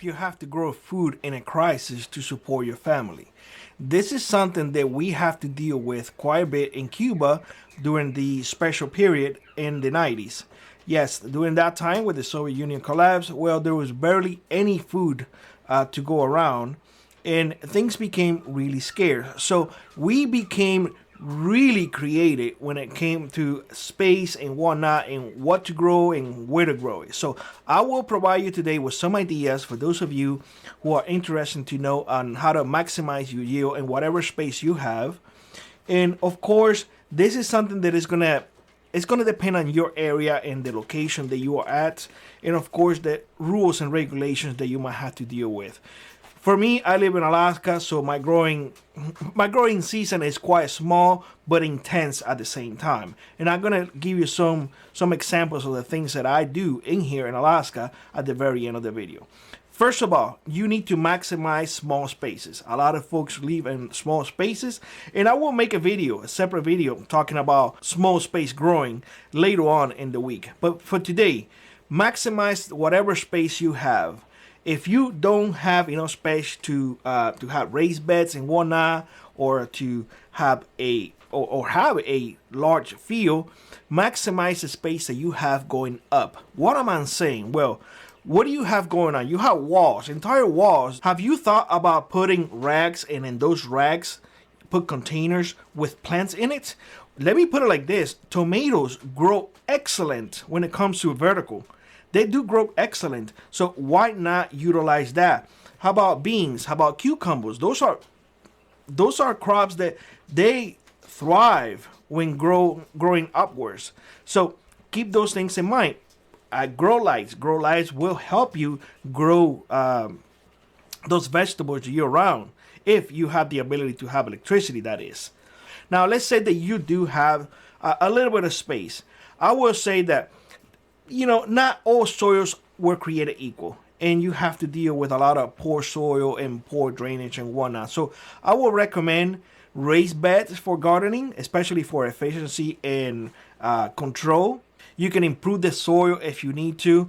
you have to grow food in a crisis to support your family. This is something that we have to deal with quite a bit in Cuba during the special period in the 90s. Yes, during that time when the Soviet Union collapsed, well, there was barely any food to go around, and things became really scarce. So we became really creative when it came to space and whatnot, and what to grow and where to grow it. So I will provide you today with some ideas for those of you who are interested to know on how to maximize your yield in whatever space you have. And of course, this is something that is gonna depend on your area and the location that you are at, and of course the rules and regulations that you might have to deal with. For me, I live in Alaska, so my growing season is quite small but intense at the same time. And I'm gonna give you some examples of the things that I do in here in Alaska at the very end of the video. First of all, you need to maximize small spaces. A lot of folks live in small spaces, and I will make a separate video talking about small space growing later on in the week. But for today, maximize whatever space you have. If you don't have enough space to have raised beds and whatnot, or to have a large field, maximize the space that you have going up. What am I saying? Well, what do you have going on? You have walls, entire walls. Have you thought about putting racks, and in those racks put containers with plants in it? Let me put it like this: tomatoes grow excellent when it comes to vertical. They do grow excellent, so why not utilize that? How about beans? How about cucumbers? Those are crops that they thrive when growing upwards. So keep those things in mind. Grow lights will help you grow those vegetables year round, if you have the ability to have electricity, that is. Now let's say that you do have a little bit of space. I will say that, not all soils were created equal, and you have to deal with a lot of poor soil and poor drainage and whatnot. So I will recommend raised beds for gardening, especially for efficiency and control. You can improve the soil if you need to.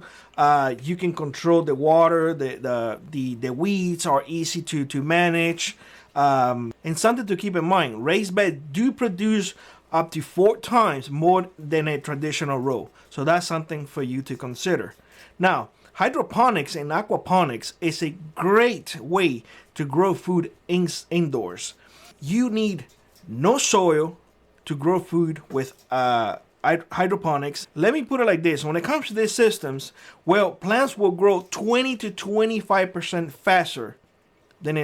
You can control the water. The weeds are easy to manage. And something to keep in mind: raised beds do produce up to 4 times more than a traditional row. So that's something for you to consider. Now, hydroponics and aquaponics is a great way to grow food indoors. You need no soil to grow food with hydroponics. Let me put it like this: when it comes to these systems, well, plants will grow 20 to 25% faster than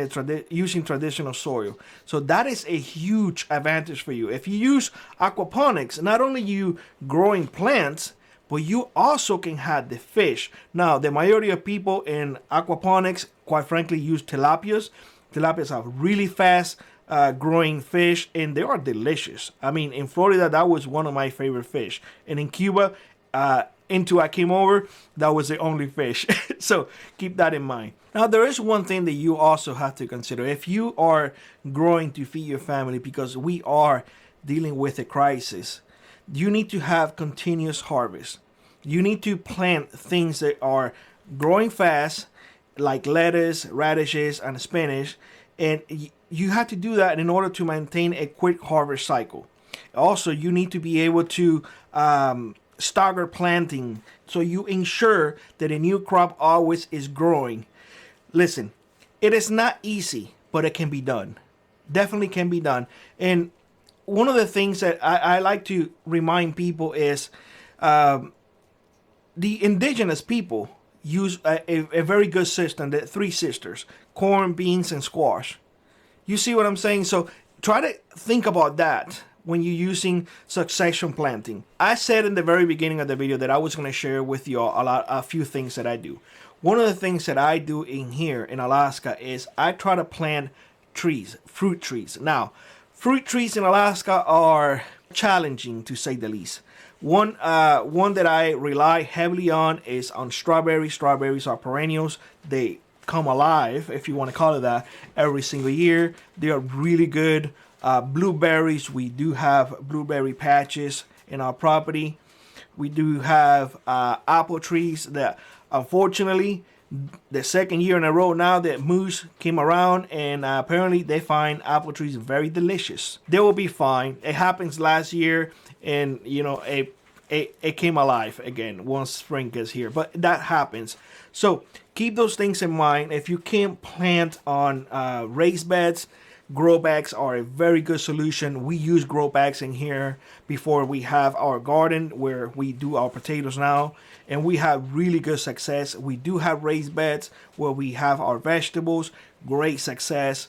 using traditional soil. So that is a huge advantage for you. If you use aquaponics, not only you growing plants, but you also can have the fish. Now, the majority of people in aquaponics, quite frankly, use tilapias. Tilapias are really fast growing fish, and they are delicious. I mean, in Florida, that was one of my favorite fish. And in Cuba, until I came over, that was the only fish. So keep that in mind. Now, there is one thing that you also have to consider. If you are growing to feed your family, because we are dealing with a crisis, you need to have continuous harvest. You need to plant things that are growing fast, like lettuce, radishes, and spinach. And you have to do that in order to maintain a quick harvest cycle. Also, you need to be able to stagger planting, so you ensure that a new crop always is growing. Listen, it is not easy, but it can be done. Definitely can be done. And one of the things that I like to remind people is the indigenous people use a very good system, the 3 sisters: corn, beans, and squash. You see what I'm saying? So try to think about that when you're using succession planting. I said in the very beginning of the video that I was going to share with you a few things that I do. One of the things that I do in here in Alaska is I try to plant trees, fruit trees. Now, fruit trees in Alaska are challenging, to say the least. One that I rely heavily on is on strawberries. Strawberries are perennials. They come alive, if you want to call it that, every single year. They are really good. Blueberries, we do have blueberry patches in our property. We do have apple trees that unfortunately the second year in a row now that moose came around, and apparently they find apple trees very delicious. They will be fine. It happens last year, and you know, it came alive again once spring gets here, but that happens. So keep those things in mind. If you can't plant on raised beds, grow bags are a very good solution. We use grow bags in here before we have our garden where we do our potatoes now, and we have really good success. We do have raised beds where we have our vegetables, great success.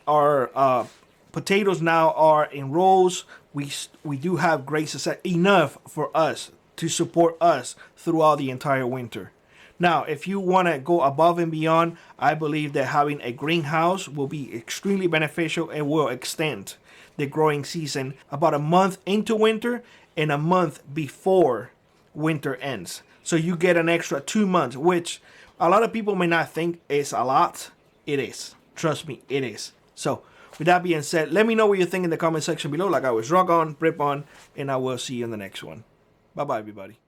Our potatoes now are in rows. We do have great success, enough for us to support us throughout the entire winter. Now, if you want to go above and beyond, I believe that having a greenhouse will be extremely beneficial and will extend the growing season about a month into winter and a month before winter ends. So you get an extra 2 months, which a lot of people may not think is a lot. It is. Trust me, it is. So with that being said, let me know what you think in the comment section below. Like I was, rock on, prep on, and I will see you in the next one. Bye-bye, everybody.